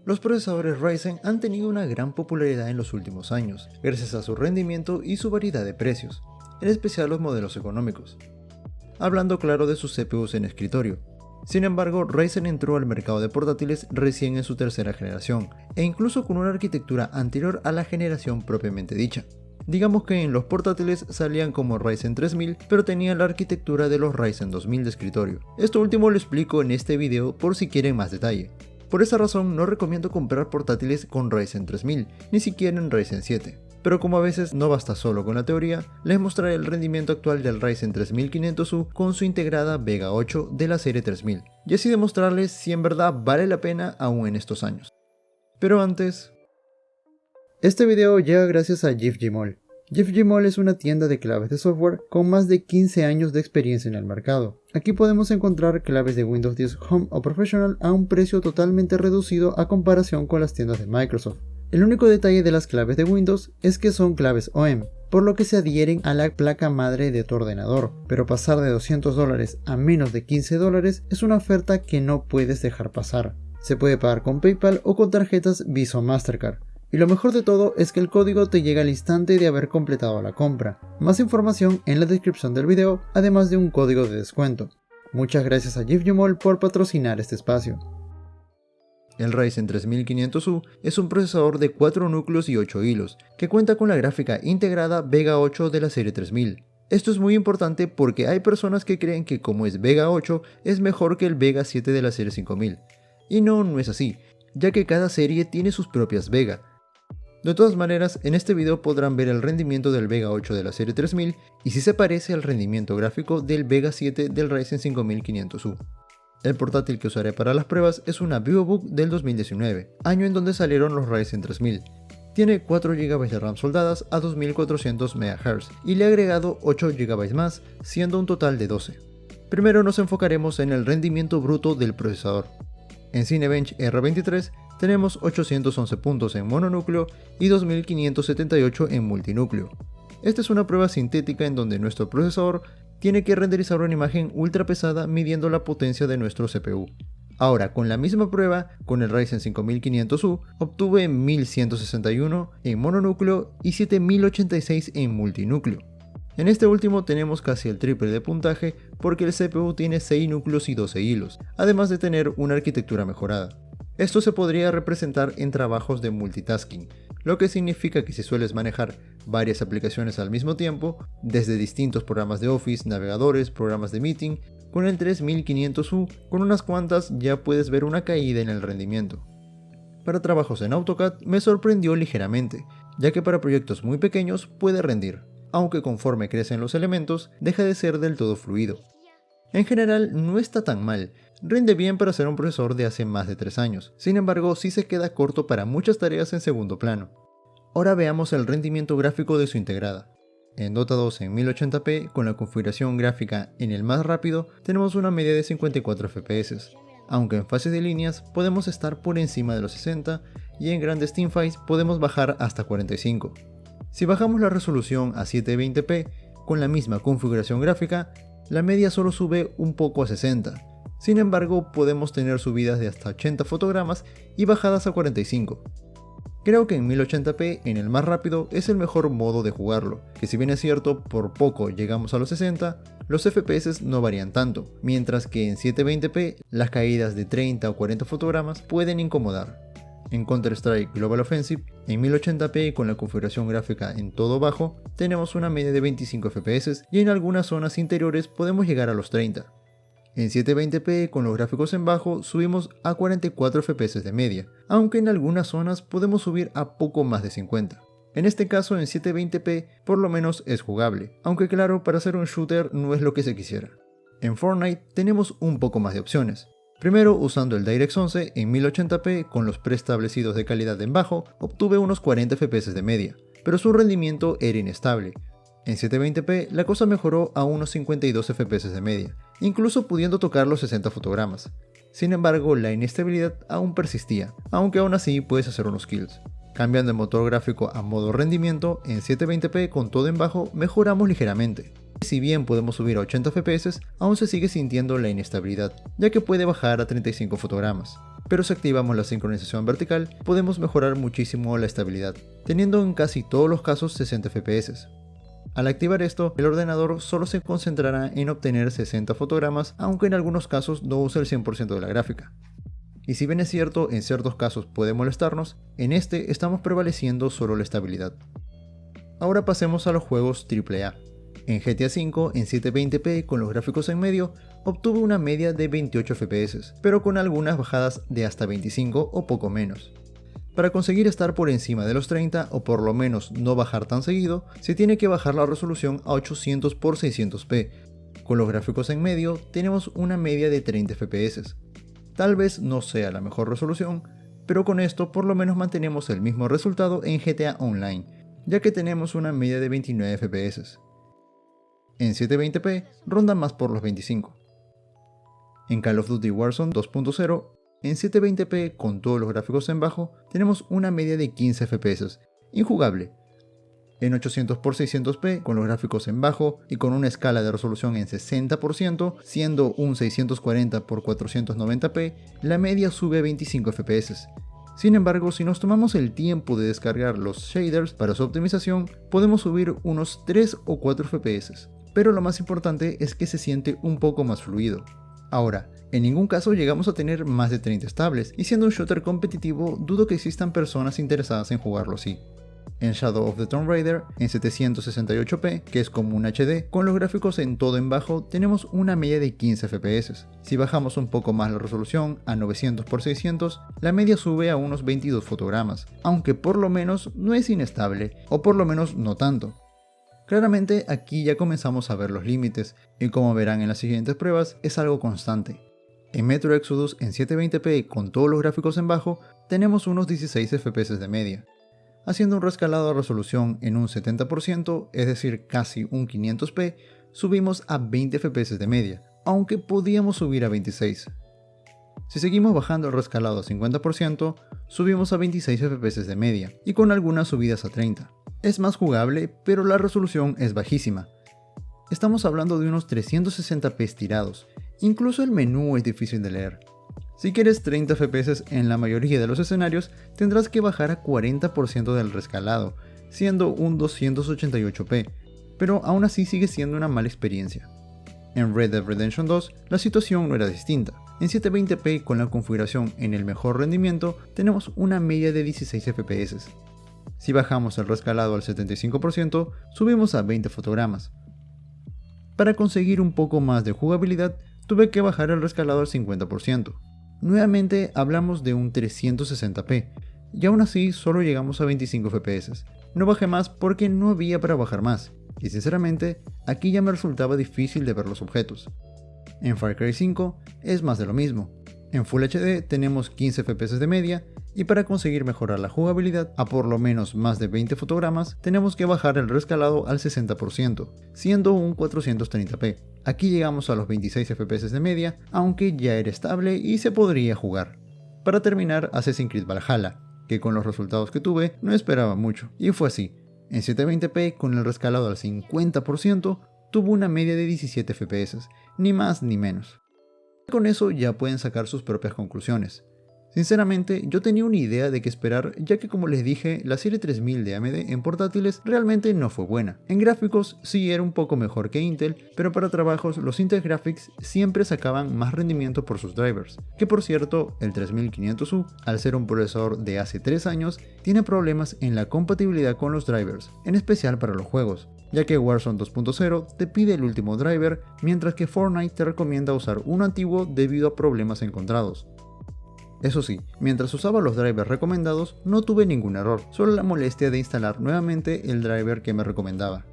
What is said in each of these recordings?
Los procesadores Ryzen han tenido una gran popularidad en los últimos años, gracias a su rendimiento y su variedad de precios, en especial los modelos económicos. Hablando claro de sus CPUs en escritorio. Sin embargo, Ryzen entró al mercado de portátiles recién en su tercera generación, e incluso con una arquitectura anterior a la generación propiamente dicha. Digamos que en los portátiles salían como Ryzen 3000, pero tenían la arquitectura de los Ryzen 2000 de escritorio. Esto último lo explico en este video por si quieren más detalle. Por esa razón no recomiendo comprar portátiles con Ryzen 3000, ni siquiera en Ryzen 7. Pero como a veces no basta solo con la teoría, les mostraré el rendimiento actual del Ryzen 3500U con su integrada Vega 8 de la serie 3000, y así demostrarles si en verdad vale la pena aún en estos años. Pero antes... Este video llega gracias a GIFGMall. GIFGMall es una tienda de claves de software con más de 15 años de experiencia en el mercado. Aquí podemos encontrar claves de Windows 10 Home o Professional a un precio totalmente reducido a comparación con las tiendas de Microsoft. El único detalle de las claves de Windows es que son claves OEM, por lo que se adhieren a la placa madre de tu ordenador, pero pasar de $200 a menos de $15 es una oferta que no puedes dejar pasar. Se puede pagar con PayPal o con tarjetas Visa o Mastercard. Y lo mejor de todo es que el código te llega al instante de haber completado la compra. Más información en la descripción del video, además de un código de descuento. Muchas gracias a GIFGMall por patrocinar este espacio. El Ryzen 3500U es un procesador de 4 núcleos y 8 hilos, que cuenta con la gráfica integrada Vega 8 de la serie 3000. Esto es muy importante porque hay personas que creen que como es Vega 8 es mejor que el Vega 7 de la serie 5000. Y no es así, ya que cada serie tiene sus propias Vega. De todas maneras, en este video podrán ver el rendimiento del Vega 8 de la serie 3000 y si se parece al rendimiento gráfico del Vega 7 del Ryzen 5500U. El portátil que usaré para las pruebas es una VivoBook del 2019, año en donde salieron los Ryzen 3000. Tiene 4 GB de RAM soldadas a 2400 MHz y le he agregado 8 GB más, siendo un total de 12. Primero nos enfocaremos en el rendimiento bruto del procesador. En Cinebench R23 tenemos 811 puntos en mononúcleo y 2578 en multinúcleo. Esta es una prueba sintética en donde nuestro procesador tiene que renderizar una imagen ultra pesada midiendo la potencia de nuestro CPU. Ahora, con la misma prueba, con el Ryzen 5500U, obtuve 1161 en mononúcleo y 7086 en multinúcleo. En este último tenemos casi el triple de puntaje porque el CPU tiene 6 núcleos y 12 hilos, además de tener una arquitectura mejorada. Esto se podría representar en trabajos de multitasking, lo que significa que si sueles manejar varias aplicaciones al mismo tiempo, desde distintos programas de Office, navegadores, programas de meeting, con el 3500U, con unas cuantas ya puedes ver una caída en el rendimiento. Para trabajos en AutoCAD me sorprendió ligeramente, ya que para proyectos muy pequeños puede rendir, aunque conforme crecen los elementos deja de ser del todo fluido. En general no está tan mal, rinde bien para ser un procesador de hace más de 3 años, sin embargo sí se queda corto para muchas tareas en segundo plano. Ahora veamos el rendimiento gráfico de su integrada. En Dota 2 en 1080p con la configuración gráfica en el más rápido tenemos una media de 54 FPS, aunque en fases de líneas podemos estar por encima de los 60 y en grandes teamfights podemos bajar hasta 45. Si bajamos la resolución a 720p con la misma configuración gráfica, la media solo sube un poco a 60. Sin embargo, podemos tener subidas de hasta 80 fotogramas y bajadas a 45. Creo que en 1080p en el más rápido es el mejor modo de jugarlo, que si bien es cierto por poco llegamos a los 60, los FPS no varían tanto, mientras que en 720p las caídas de 30 o 40 fotogramas pueden incomodar. En Counter-Strike Global Offensive, en 1080p con la configuración gráfica en todo bajo, tenemos una media de 25 FPS y en algunas zonas interiores podemos llegar a los 30. En 720p con los gráficos en bajo subimos a 44 FPS de media, aunque en algunas zonas podemos subir a poco más de 50. En este caso en 720p por lo menos es jugable, aunque claro para hacer un shooter no es lo que se quisiera. En Fortnite tenemos un poco más de opciones. Primero, usando el DirectX 11 en 1080p con los preestablecidos de calidad en bajo, obtuve unos 40 FPS de media, pero su rendimiento era inestable. En 720p la cosa mejoró a unos 52 FPS de media, incluso pudiendo tocar los 60 fotogramas. Sin embargo, la inestabilidad aún persistía, aunque aún así puedes hacer unos kills. Cambiando el motor gráfico a modo rendimiento, en 720p con todo en bajo mejoramos ligeramente. Si bien podemos subir a 80 FPS, aún se sigue sintiendo la inestabilidad, ya que puede bajar a 35 fotogramas. pero si activamos la sincronización vertical, podemos mejorar muchísimo la estabilidad, teniendo en casi todos los casos 60 FPS. Al activar esto, el ordenador solo se concentrará en obtener 60 fotogramas, aunque en algunos casos no use el 100% de la gráfica. Y si bien es cierto, en ciertos casos puede molestarnos, en este estamos prevaleciendo solo la estabilidad. Ahora pasemos a los juegos AAA. En GTA V en 720p con los gráficos en medio, obtuve una media de 28 FPS, pero con algunas bajadas de hasta 25 o poco menos. Para conseguir estar por encima de los 30 o por lo menos no bajar tan seguido, se tiene que bajar la resolución a 800 x 600p. Con los gráficos en medio tenemos una media de 30 FPS. Tal vez no sea la mejor resolución, pero con esto por lo menos mantenemos el mismo resultado en GTA Online, ya que tenemos una media de 29 FPS. En 720p ronda más por los 25. En Call of Duty Warzone 2.0, en 720p con todos los gráficos en bajo, tenemos una media de 15 FPS, injugable. En 800 x 600p con los gráficos en bajo y con una escala de resolución en 60%, siendo un 640 x 490p, la media sube a 25 FPS. Sin embargo, si nos tomamos el tiempo de descargar los shaders para su optimización, podemos subir unos 3 o 4 FPS. Pero lo más importante es que se siente un poco más fluido. Ahora, en ningún caso llegamos a tener más de 30 estables, y siendo un shooter competitivo, dudo que existan personas interesadas en jugarlo así. En Shadow of the Tomb Raider, en 768p, que es como un HD, con los gráficos en todo en bajo, tenemos una media de 15 FPS. Si bajamos un poco más la resolución, a 900 x 600, la media sube a unos 22 fotogramas, aunque por lo menos no es inestable, o por lo menos no tanto. Claramente aquí ya comenzamos a ver los límites, y como verán en las siguientes pruebas, es algo constante. En Metro Exodus en 720p con todos los gráficos en bajo, tenemos unos 16 FPS de media. Haciendo un rescalado de resolución en un 70%, es decir casi un 500p, subimos a 20 FPS de media, aunque podíamos subir a 26. Si seguimos bajando el rescalado a 50%, subimos a 26 FPS de media, y con algunas subidas a 30. Es más jugable, pero la resolución es bajísima. Estamos hablando de unos 360p estirados, incluso el menú es difícil de leer. Si quieres 30 FPS en la mayoría de los escenarios, tendrás que bajar a 40% del rescalado, siendo un 288p, pero aún así sigue siendo una mala experiencia. En Red Dead Redemption 2, la situación no era distinta. En 720p con la configuración en el mejor rendimiento, tenemos una media de 16 FPS. Si bajamos el rescalado al 75%, subimos a 20 fotogramas. Para conseguir un poco más de jugabilidad, tuve que bajar el rescalado al 50%. Nuevamente hablamos de un 360p, y aún así solo llegamos a 25 FPS. No bajé más porque no había para bajar más, y sinceramente, aquí ya me resultaba difícil de ver los objetos. En Far Cry 5 es más de lo mismo. En Full HD tenemos 15 FPS de media, y para conseguir mejorar la jugabilidad a por lo menos más de 20 fotogramas, tenemos que bajar el rescalado al 60%, siendo un 430p. Aquí llegamos a los 26 FPS de media, aunque ya era estable y se podría jugar. Para terminar, Assassin's Creed Valhalla, que con los resultados que tuve no esperaba mucho, y fue así. En 720p con el rescalado al 50%, tuvo una media de 17 FPS, ni más ni menos. Con eso ya pueden sacar sus propias conclusiones. Sinceramente, yo tenía una idea de qué esperar, ya que como les dije, la serie 3000 de AMD en portátiles realmente no fue buena. En gráficos sí era un poco mejor que Intel, pero para trabajos los Intel Graphics siempre sacaban más rendimiento por sus drivers, que por cierto, el 3500U, al ser un procesador de hace 3 años, tiene problemas en la compatibilidad con los drivers, en especial para los juegos, ya que Warzone 2.0 te pide el último driver, mientras que Fortnite te recomienda usar uno antiguo debido a problemas encontrados. Eso sí, mientras usaba los drivers recomendados no tuve ningún error, solo la molestia de instalar nuevamente el driver que me recomendaba.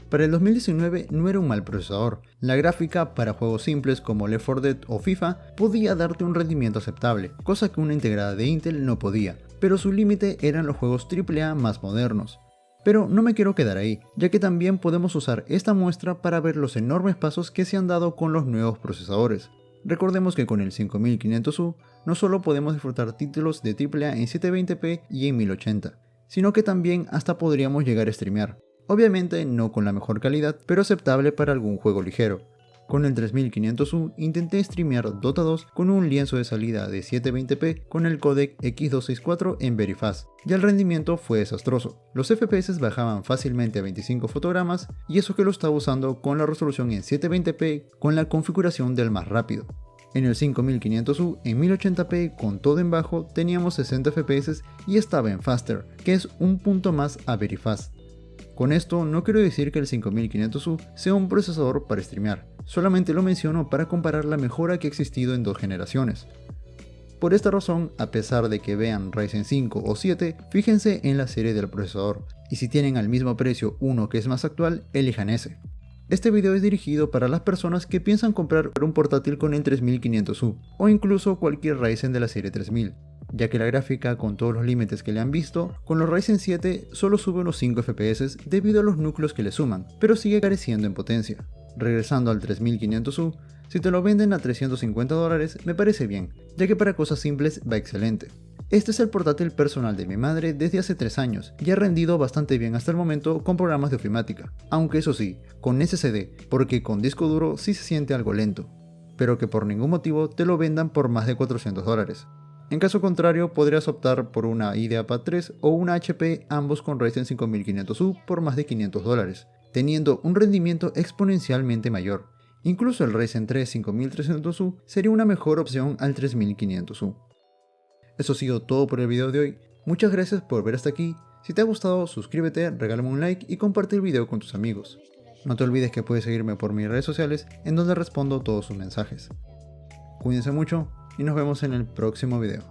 Para el 2019 no era un mal procesador, la gráfica para juegos simples como Left 4 Dead o FIFA podía darte un rendimiento aceptable, cosa que una integrada de Intel no podía, pero su límite eran los juegos AAA más modernos. Pero no me quiero quedar ahí, ya que también podemos usar esta muestra para ver los enormes pasos que se han dado con los nuevos procesadores. Recordemos que con el 5500U no solo podemos disfrutar títulos de AAA en 720p y en 1080, sino que también hasta podríamos llegar a streamear. Obviamente no con la mejor calidad, pero aceptable para algún juego ligero. Con el 3500U intenté streamear Dota 2 con un lienzo de salida de 720p con el codec X264 en Very Fast, y el rendimiento fue desastroso. Los FPS bajaban fácilmente a 25 fotogramas, y eso que lo estaba usando con la resolución en 720p con la configuración del más rápido. En el 5500U en 1080p con todo en bajo teníamos 60 FPS y estaba en Faster, que es un punto más a Very Fast. Con esto no quiero decir que el 5500U sea un procesador para streamear, solamente lo menciono para comparar la mejora que ha existido en 2 generaciones. Por esta razón, a pesar de que vean Ryzen 5 o 7, fíjense en la serie del procesador, y si tienen al mismo precio uno que es más actual, elijan ese. Este video es dirigido para las personas que piensan comprar un portátil con el 3500U, o incluso cualquier Ryzen de la serie 3000. Ya que la gráfica, con todos los límites que le han visto, con los Ryzen 7 solo sube unos 5 FPS debido a los núcleos que le suman, pero sigue careciendo en potencia. Regresando al 3500U, si te lo venden a $350 me parece bien, ya que para cosas simples va excelente. Este es el portátil personal de mi madre desde hace 3 años y ha rendido bastante bien hasta el momento con programas de ofimática, aunque eso sí, con SSD, porque con disco duro sí se siente algo lento, pero que por ningún motivo te lo vendan por más de $400. En caso contrario, podrías optar por una IdeaPad 3 o una HP, ambos con Ryzen 5500U por más de $500, teniendo un rendimiento exponencialmente mayor. Incluso el Ryzen 3 5300U sería una mejor opción al 3500U. Eso ha sido todo por el video de hoy. Muchas gracias por ver hasta aquí. Si te ha gustado, suscríbete, regálame un like y comparte el video con tus amigos. No te olvides que puedes seguirme por mis redes sociales en donde respondo todos sus mensajes. Cuídense mucho y nos vemos en el próximo video.